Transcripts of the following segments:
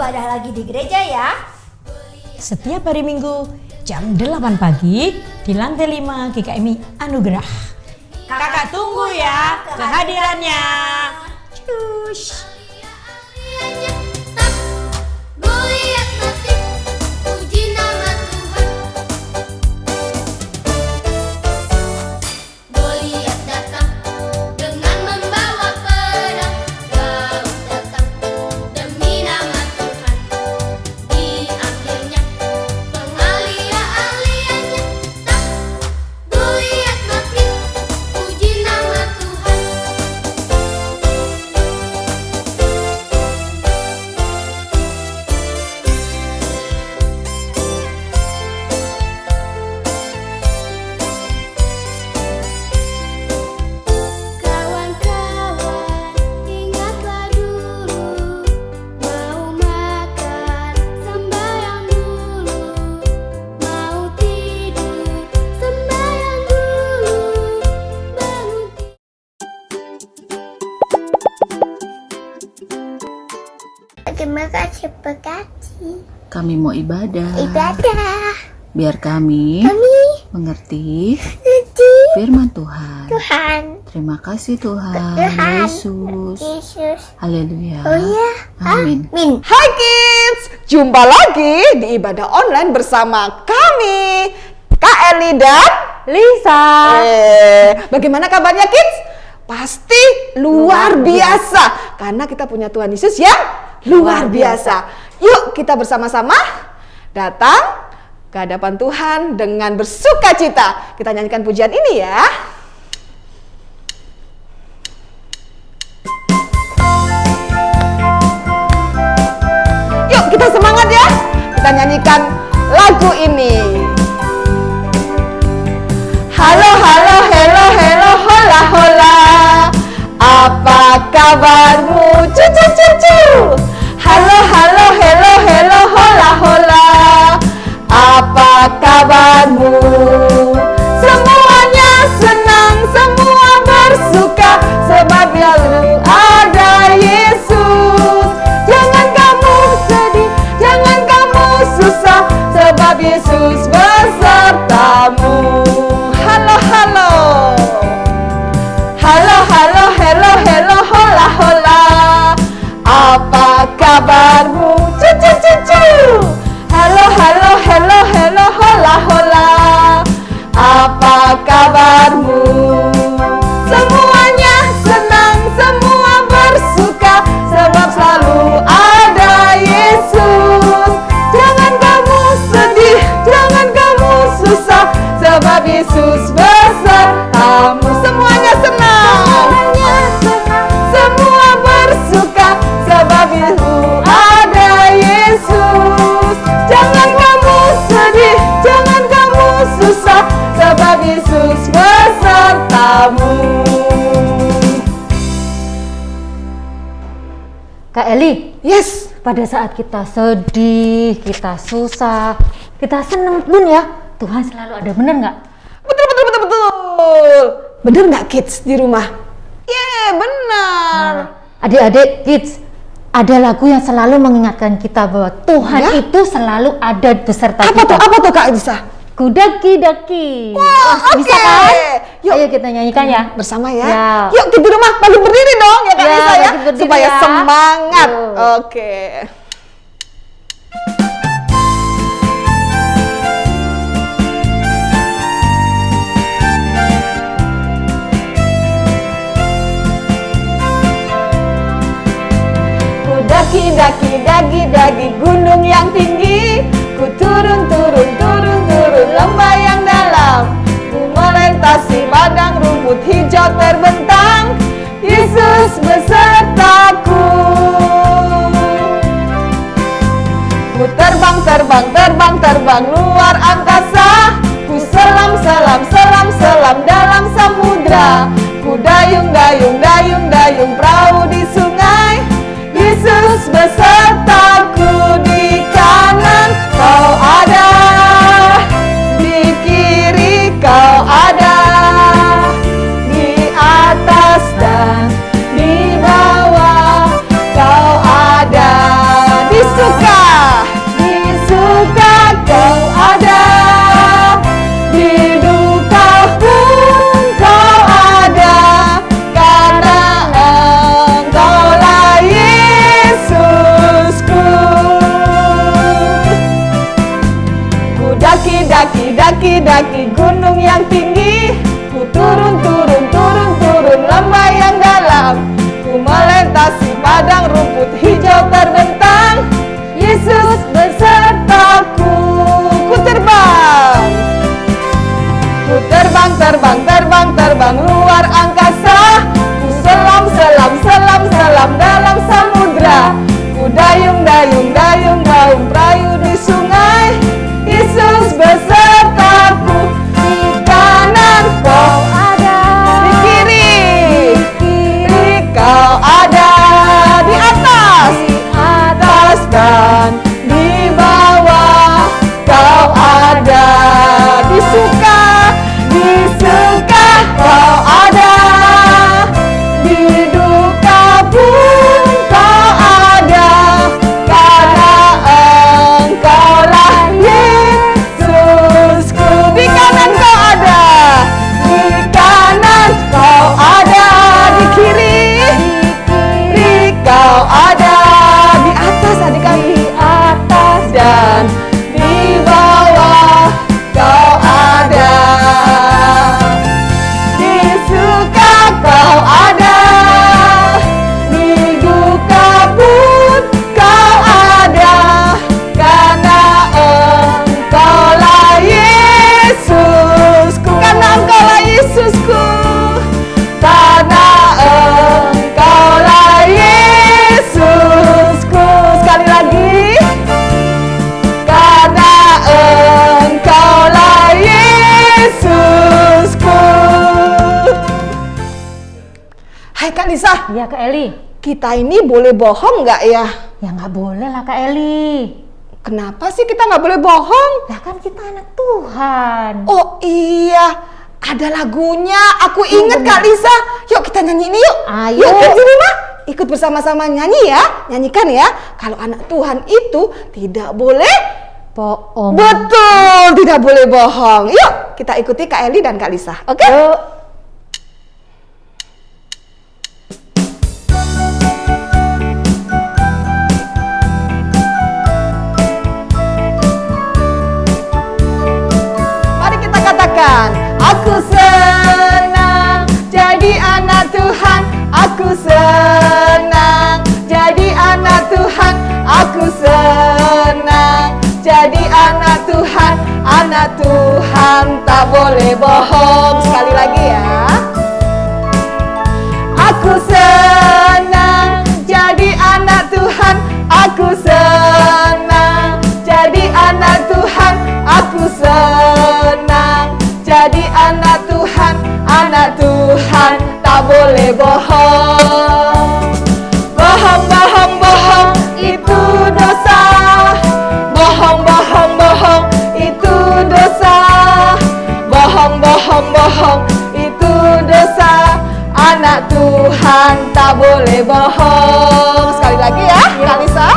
ibadah lagi di gereja ya. Setiap hari Minggu jam 8 pagi di lantai 5 GKMI Anugerah. Kakak tunggu ya kehadirannya. Cus. Terima kasih berkati. Kami mau ibadah. Biar kami mengerti firman Tuhan. Terima kasih Tuhan. Yesus. Haleluya. Amin. Hai kids, jumpa lagi di ibadah online bersama kami, Kak Eli dan Lisa. Bagaimana kabarnya kids? Pasti luar biasa karena kita punya Tuhan Yesus yang luar biasa. Yuk kita bersama-sama datang ke hadapan Tuhan dengan bersukacita. Kita nyanyikan pujian ini ya. Yuk kita semangat ya. Kita nyanyikan lagu ini. Halo halo hello hello hola hola. Apa kabarmu? Cucu cucu. Halo halo hello hello hola hola. Apa kabarmu? Semuanya senang, semua bersuka sebab lalu ada Yesus. Jangan kamu sedih, jangan kamu susah sebab Yesus besertamu. Halo halo. Halo halo hello hello hola hola. Apa kabarmu? Cucu cucu. Halo halo hello hello hola hola. Apa kabarmu? Semuanya senang, semua bersuka sebab selalu ada Yesus. Jangan kamu sedih, jangan kamu susah sebab Yesus besertamu. Semuanya senang, semua bersuka sebab itu ada Yesus. Jangan kamu sedih, jangan kamu susah sebab Yesus besertamu. Kak Eli, Yes, pada saat kita sedih, kita susah, kita senang pun ya, Tuhan selalu ada, bener nggak? betul. Bener nggak kids di rumah? Benar. Adik-adik kids, ada lagu yang selalu mengingatkan kita bahwa Tuhan Ya? itu selalu ada beserta Apa kita. tuh Kak Lisa? Kudaki-daki. Wah, Bisa oke. kan? Yuk. Ayo kita nyanyikan ya. Bersama ya. Ya. Yuk kita di rumah bagi berdiri dong ya Kak Ya, Lisa ya. bagi berdiri Supaya ya. semangat. Yuk. Oke. Daki gunung yang tinggi, ku turun lembah yang dalam, ku melintasi padang rumput hijau terbentang, Yesus besertaku. Ku terbang luar angkasa, ku selam dalam samudra, ku dayung perahu di sungai, Yesus besertaku. Di kanan kau ada, di kiri kau ada, di atas dan di bawah kau ada, di suka Hai Kak Lisa, Iya Kak Eli. kita ini boleh bohong nggak ya? Ya nggak boleh lah Kak Eli. Kenapa sih kita nggak boleh bohong? Lah kan kita anak Tuhan. Oh iya, ada lagunya. Aku inget Kak Lisa. Yuk kita nyanyi ini yuk. Ayo. Yuk kids di rumah, ikut bersama-sama nyanyi ya. Nyanyikan ya. Kalau anak Tuhan itu tidak boleh Bohong. betul, tidak boleh bohong. Yuk kita ikuti Kak Eli dan Kak Lisa. Oke? Yuk. Mari kita katakan, aku senang jadi anak Tuhan. Aku senang jadi anak Tuhan. Aku senang jadi anak Tuhan. Anak Tuhan tak boleh bohong. Sekali lagi ya. Aku senang jadi anak Tuhan. Aku senang jadi anak Tuhan. Aku senang jadi anak Tuhan. Anak Tuhan tak boleh bohong. Bohong, bohong, bohong, itu dosa. Bohong, bohong, bohong, itu dosa. Bohong, bohong, bohong, itu dosa. Anak Tuhan tak boleh bohong. Sekali lagi ya, Kak Lisa.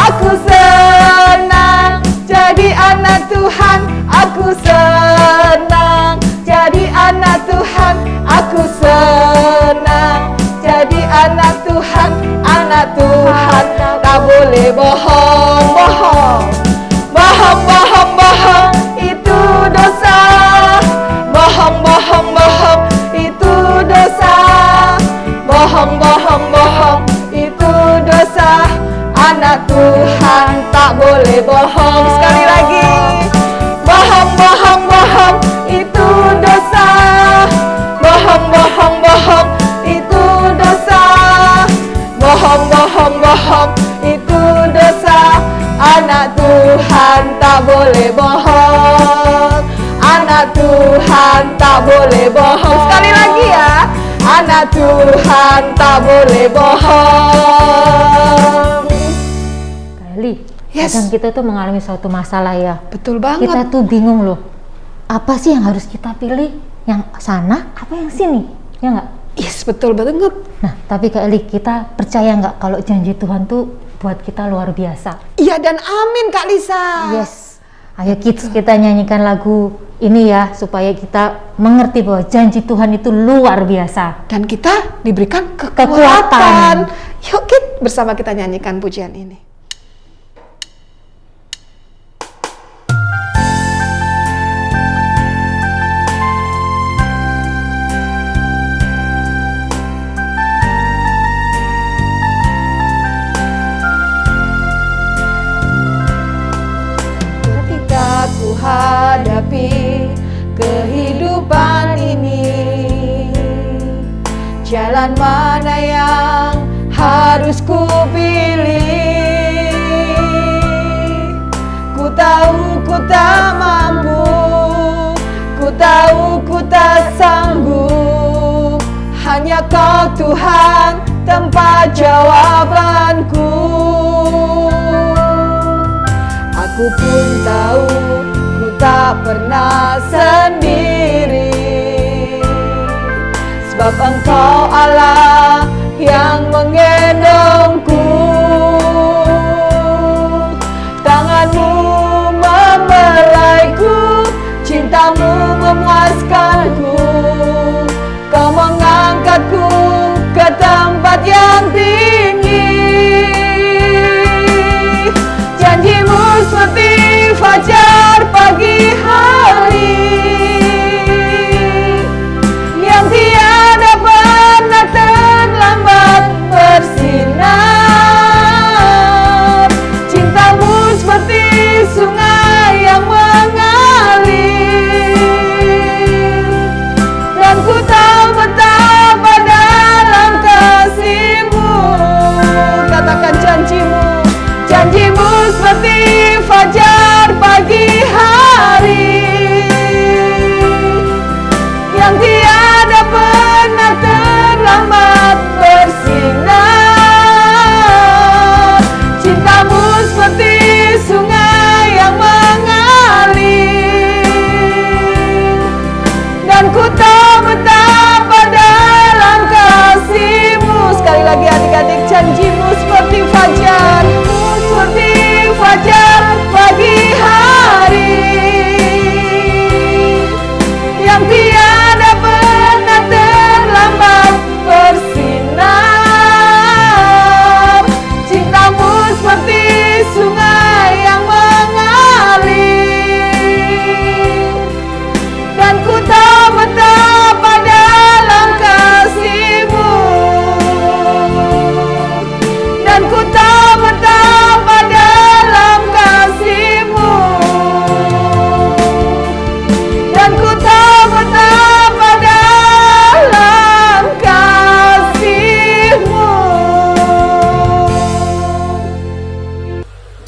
Aku senang jadi anak Tuhan. Aku senang jadi anak Tuhan. Aku senang jadi anak Tuhan. Anak Tuhan tak boleh bohong. Bohong, bohong, bohong, bohong, itu dosa. Bohong, bohong, bohong, itu dosa. Bohong, bohong, bohong, itu dosa. Anak Tuhan tak boleh bohong. Sekali lagi. Bohong, bohong, bohong, itu dosa. Bohong, bohong, bohong, itu dosa. Bohong, bohong, bohong, itu dosa. Anak Tuhan tak boleh bohong. Anak Tuhan tak boleh bohong. Sekali lagi ya. Anak Tuhan tak boleh bohong. Kak Eli, Yes. kadang kita tuh mengalami suatu masalah ya. Betul banget. Kita tuh bingung loh. Apa sih yang harus kita pilih? Yang sana apa yang sini? Ya nggak? Yes, betul banget. Nah, tapi Kak Eli, kita percaya nggak kalau janji Tuhan tuh buat kita luar biasa? Iya dan amin Kak Lisa. Yes. Ayo kids, kita nyanyikan lagu ini ya, supaya kita mengerti bahwa janji Tuhan itu luar biasa. Dan kita diberikan Kekuatan. kekuatan. Yuk kids, bersama kita nyanyikan pujian ini. Ketika ku hadapi kehidupan ini, jalan mana yang harus ku pilih? Ku tahu ku tak mampu, ku tahu ku tak sanggup. Hanya Kau Tuhan tempat jawabanku. Aku pun tahu ku tak pernah sendiri, sebab Engkau Allah yang menggendongku. Tanganmu membelaiku, cintamu memuaskanku. Kau mengangkatku ke tempat yang tinggi. Janjimu seperti fajar pagi hari, yang tiada pernah terlambat bersinar.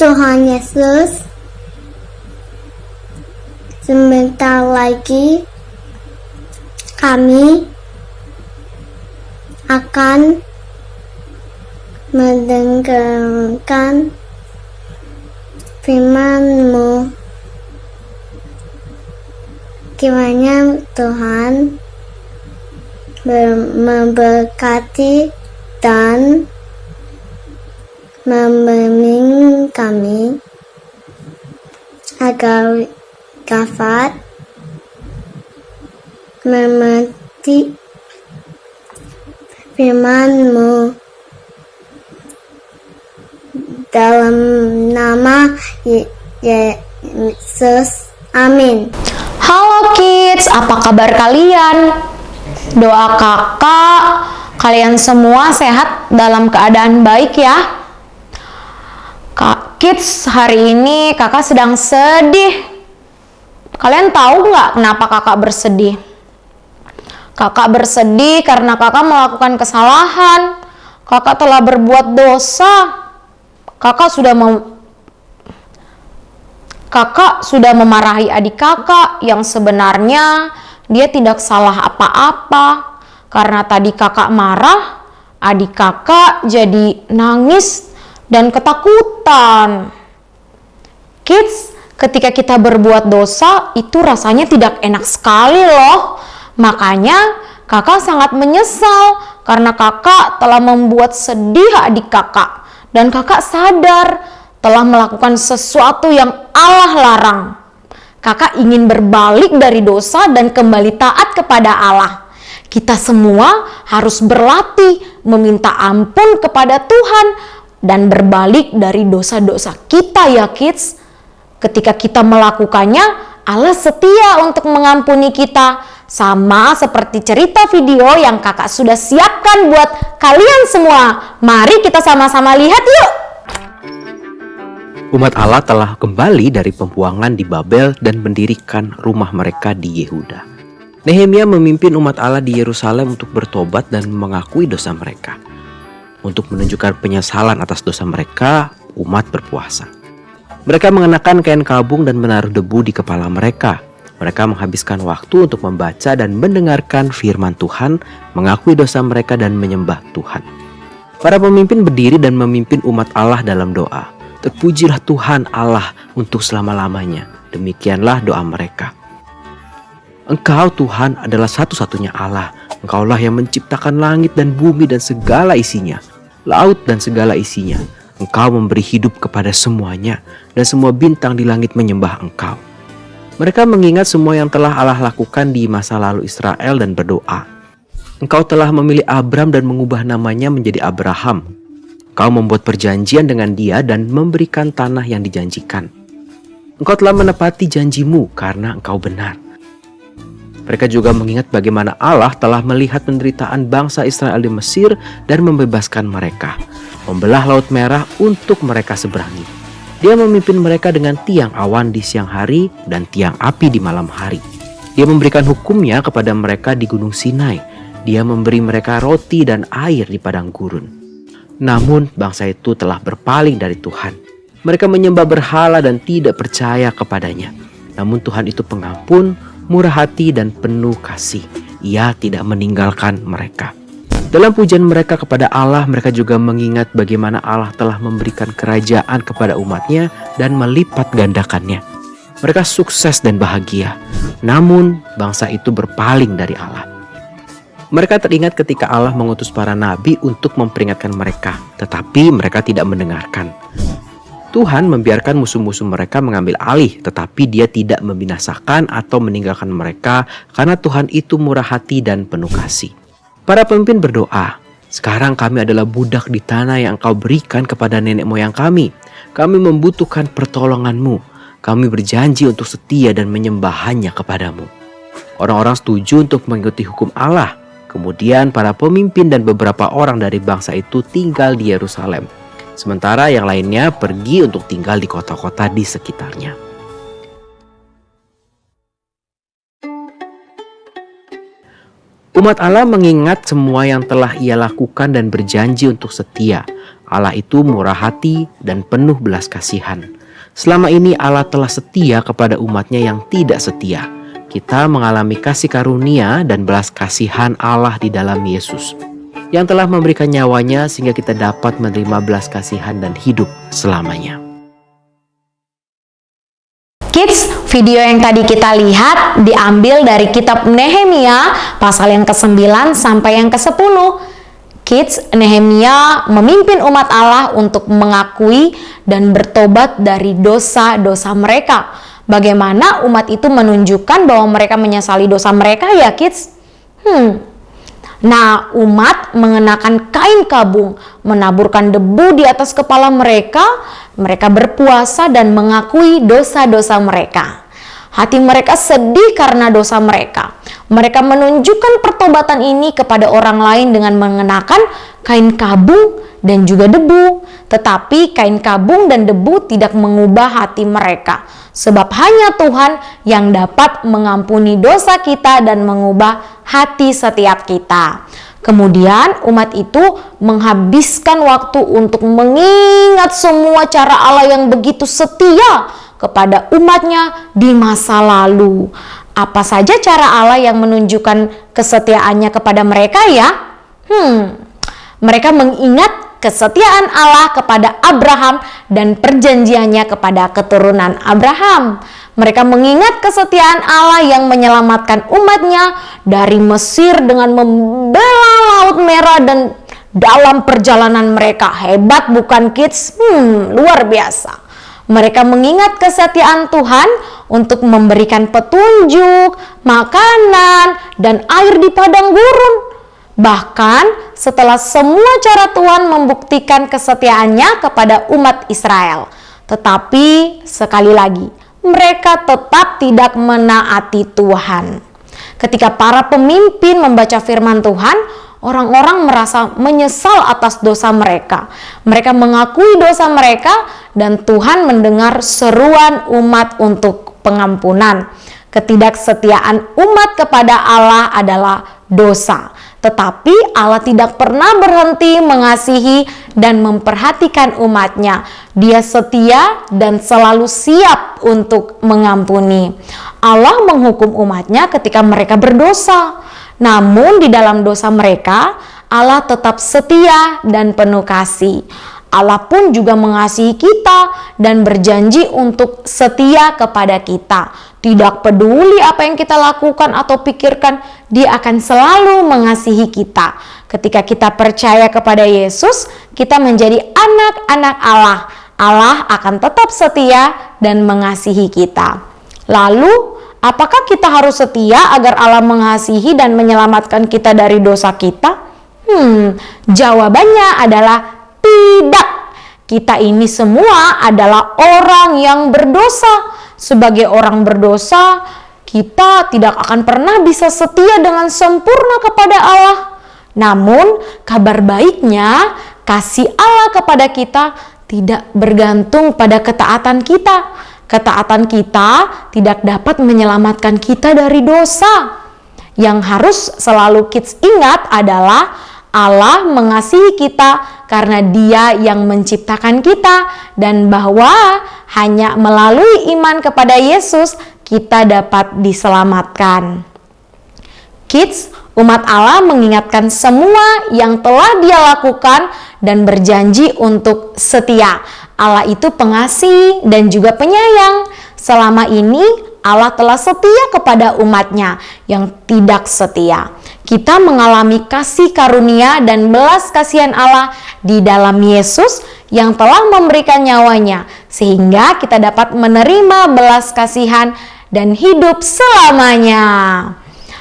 Tuhan Yesus, sebentar lagi kami akan mendengarkan firman-Mu. Kiranya Tuhan memberkati dan membimbing kami agar dapat mengerti firman-Mu. Dalam nama Yesus, amin. Halo kids, apa kabar kalian? Doa kakak, kalian semua sehat dalam keadaan baik ya. Kids, hari ini kakak sedang sedih. Kalian tahu nggak kenapa kakak bersedih? Kakak bersedih karena kakak melakukan kesalahan. Kakak telah berbuat dosa. Kakak sudah memarahi adik kakak yang sebenarnya dia tidak salah apa-apa. Karena tadi kakak marah, adik kakak jadi nangis dan ketakutan. Kids, ketika kita berbuat dosa itu rasanya tidak enak sekali loh. Makanya kakak sangat menyesal karena kakak telah membuat sedih adik kakak. Dan kakak sadar telah melakukan sesuatu yang Allah larang. Kakak ingin berbalik dari dosa dan kembali taat kepada Allah. Kita semua harus berlatih meminta ampun kepada Tuhan dan berbalik dari dosa-dosa kita ya kids. Ketika kita melakukannya, Allah setia untuk mengampuni kita. Sama seperti cerita video yang kakak sudah siapkan buat kalian semua. Mari kita sama-sama lihat yuk. Umat Allah telah kembali dari pembuangan di Babel dan mendirikan rumah mereka di Yehuda. Nehemia memimpin umat Allah di Yerusalem untuk bertobat dan mengakui dosa mereka. Untuk menunjukkan penyesalan atas dosa mereka, umat berpuasa. Mereka mengenakan kain kabung dan menaruh debu di kepala mereka. Mereka menghabiskan waktu untuk membaca dan mendengarkan firman Tuhan, mengakui dosa mereka dan menyembah Tuhan. Para pemimpin berdiri dan memimpin umat Allah dalam doa. Terpujilah Tuhan Allah untuk selama-lamanya. Demikianlah doa mereka. Engkau Tuhan adalah satu-satunya Allah. Engkaulah yang menciptakan langit dan bumi dan segala isinya, laut dan segala isinya. Engkau memberi hidup kepada semuanya, dan semua bintang di langit menyembah Engkau. Mereka mengingat semua yang telah Allah lakukan di masa lalu Israel dan berdoa. Engkau telah memilih Abram dan mengubah namanya menjadi Abraham. Engkau membuat perjanjian dengan dia dan memberikan tanah yang dijanjikan. Engkau telah menepati janjimu karena Engkau benar. Mereka juga mengingat bagaimana Allah telah melihat penderitaan bangsa Israel di Mesir dan membebaskan mereka, membelah Laut Merah untuk mereka seberangi. Dia memimpin mereka dengan tiang awan di siang hari dan tiang api di malam hari. Dia memberikan hukumnya kepada mereka di Gunung Sinai. Dia memberi mereka roti dan air di padang gurun. Namun bangsa itu telah berpaling dari Tuhan. Mereka menyembah berhala dan tidak percaya kepadanya. Namun Tuhan itu pengampun, murah hati dan penuh kasih. Ia tidak meninggalkan mereka. Dalam pujian mereka kepada Allah, mereka juga mengingat bagaimana Allah telah memberikan kerajaan kepada umatnya dan melipat gandakannya. Mereka sukses dan bahagia. Namun, bangsa itu berpaling dari Allah. Mereka teringat ketika Allah mengutus para nabi untuk memperingatkan mereka, tetapi mereka tidak mendengarkan. Tuhan membiarkan musuh-musuh mereka mengambil alih, tetapi Dia tidak membinasakan atau meninggalkan mereka karena Tuhan itu murah hati dan penuh kasih. Para pemimpin berdoa, sekarang kami adalah budak di tanah yang Engkau berikan kepada nenek moyang kami. Kami membutuhkan pertolongan-Mu. Kami berjanji untuk setia dan menyembah hanya kepadamu. Orang-orang setuju untuk mengikuti hukum Allah. Kemudian para pemimpin dan beberapa orang dari bangsa itu tinggal di Yerusalem. Sementara yang lainnya pergi untuk tinggal di kota-kota di sekitarnya. Umat Allah mengingat semua yang telah ia lakukan dan berjanji untuk setia. Allah itu murah hati dan penuh belas kasihan. Selama ini Allah telah setia kepada umatnya yang tidak setia. Kita mengalami kasih karunia dan belas kasihan Allah di dalam Yesus, yang telah memberikan nyawanya sehingga kita dapat menerima belas kasihan dan hidup selamanya. Kids, video yang tadi kita lihat diambil dari kitab Nehemia pasal yang ke-9 sampai yang ke-10. Kids, Nehemia memimpin umat Allah untuk mengakui dan bertobat dari dosa-dosa mereka. Bagaimana umat itu menunjukkan bahwa mereka menyesali dosa mereka ya kids? Nah, umat mengenakan kain kabung, menaburkan debu di atas kepala mereka. Mereka berpuasa dan mengakui dosa-dosa mereka. Hati mereka sedih karena dosa mereka. Mereka menunjukkan pertobatan ini kepada orang lain dengan mengenakan kain kabung dan juga debu. Tetapi kain kabung dan debu tidak mengubah hati mereka. Sebab hanya Tuhan yang dapat mengampuni dosa kita dan mengubah hati setiap kita. Kemudian umat itu menghabiskan waktu untuk mengingat semua cara Allah yang begitu setia kepada umatnya di masa lalu. Apa saja cara Allah yang menunjukkan kesetiaannya kepada mereka ya? Mereka mengingat kesetiaan Allah kepada Abraham dan perjanjiannya kepada keturunan Abraham. Mereka mengingat kesetiaan Allah yang menyelamatkan umatnya dari Mesir dengan membelah Laut Merah dan dalam perjalanan mereka. Hebat bukan kids? Luar biasa. Mereka mengingat kesetiaan Tuhan untuk memberikan petunjuk, makanan, dan air di padang gurun. Bahkan setelah semua cara Tuhan membuktikan kesetiaannya kepada umat Israel. Tetapi sekali lagi, mereka tetap tidak menaati Tuhan. Ketika para pemimpin membaca firman Tuhan, orang-orang merasa menyesal atas dosa mereka. Mereka mengakui dosa mereka dan Tuhan mendengar seruan umat untuk pengampunan. Ketidaksetiaan umat kepada Allah adalah dosa. Tetapi Allah tidak pernah berhenti mengasihi dan memperhatikan umatnya. Dia setia dan selalu siap untuk mengampuni. Allah menghukum umatnya ketika mereka berdosa. Namun di dalam dosa mereka, Allah tetap setia dan penuh kasih. Allah pun juga mengasihi kita dan berjanji untuk setia kepada kita. Tidak peduli apa yang kita lakukan atau pikirkan, Dia akan selalu mengasihi kita. Ketika kita percaya kepada Yesus, kita menjadi anak-anak Allah. Allah akan tetap setia dan mengasihi kita. Lalu, apakah kita harus setia agar Allah mengasihi dan menyelamatkan kita dari dosa kita? Jawabannya adalah tidak. Kita ini semua adalah orang yang berdosa. Sebagai orang berdosa, kita tidak akan pernah bisa setia dengan sempurna kepada Allah. Namun, kabar baiknya, kasih Allah kepada kita tidak bergantung pada ketaatan kita. Ketaatan kita tidak dapat menyelamatkan kita dari dosa. Yang harus selalu kids ingat adalah Allah mengasihi kita karena Dia yang menciptakan kita, dan bahwa hanya melalui iman kepada Yesus kita dapat diselamatkan. Kids, umat Allah mengingatkan semua yang telah Dia lakukan dan berjanji untuk setia. Allah itu pengasih dan juga penyayang. Selama ini Allah telah setia kepada umatnya yang tidak setia. Kita mengalami kasih karunia dan belas kasihan Allah di dalam Yesus yang telah memberikan nyawanya, sehingga kita dapat menerima belas kasihan dan hidup selamanya.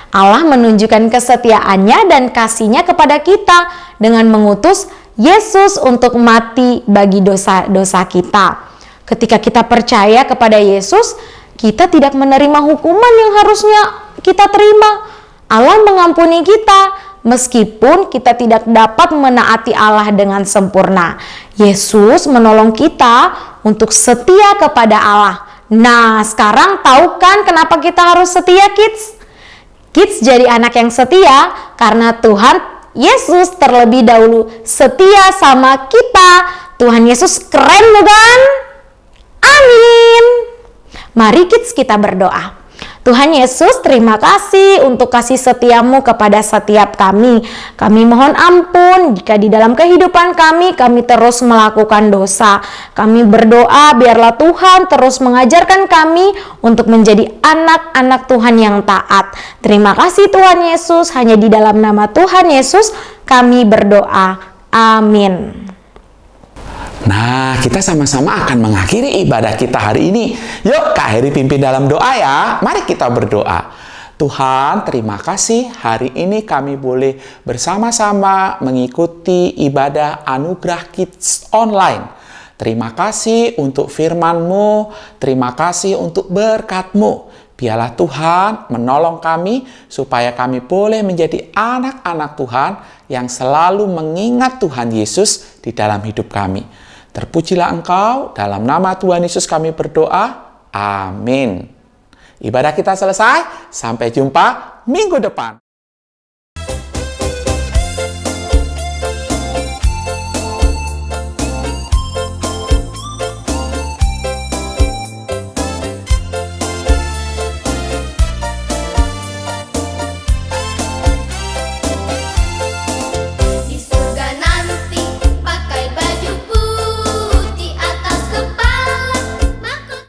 Allah menunjukkan kesetiaannya dan kasihnya kepada kita dengan mengutus Yesus untuk mati bagi dosa-dosa kita. Ketika kita percaya kepada Yesus, kita tidak menerima hukuman yang harusnya kita terima. Allah mengampuni kita meskipun kita tidak dapat menaati Allah dengan sempurna. Yesus menolong kita untuk setia kepada Allah. Nah, sekarang tahu kan kenapa kita harus setia, kids? Kids jadi anak yang setia karena Tuhan Yesus terlebih dahulu setia sama kita. Tuhan Yesus keren bukan? Amin. Mari kita berdoa. Tuhan Yesus, terima kasih untuk kasih setiamu kepada setiap kami. Kami mohon ampun jika di dalam kehidupan kami terus melakukan dosa. Kami berdoa biarlah Tuhan terus mengajarkan kami untuk menjadi anak-anak Tuhan yang taat. Terima kasih Tuhan Yesus, hanya di dalam nama Tuhan Yesus kami berdoa. Amin. Nah, kita sama-sama akan mengakhiri ibadah kita hari ini. Yuk, Kak Heri pimpin dalam doa ya. Mari kita berdoa. Tuhan, terima kasih hari ini kami boleh bersama-sama mengikuti ibadah Anugerah Kids Online. Terima kasih untuk firman-Mu, terima kasih untuk berkat-Mu. Biarlah Tuhan menolong kami supaya kami boleh menjadi anak-anak Tuhan yang selalu mengingat Tuhan Yesus di dalam hidup kami. Terpujilah Engkau, dalam nama Tuhan Yesus kami berdoa. Amin. Ibadah kita selesai, sampai jumpa minggu depan.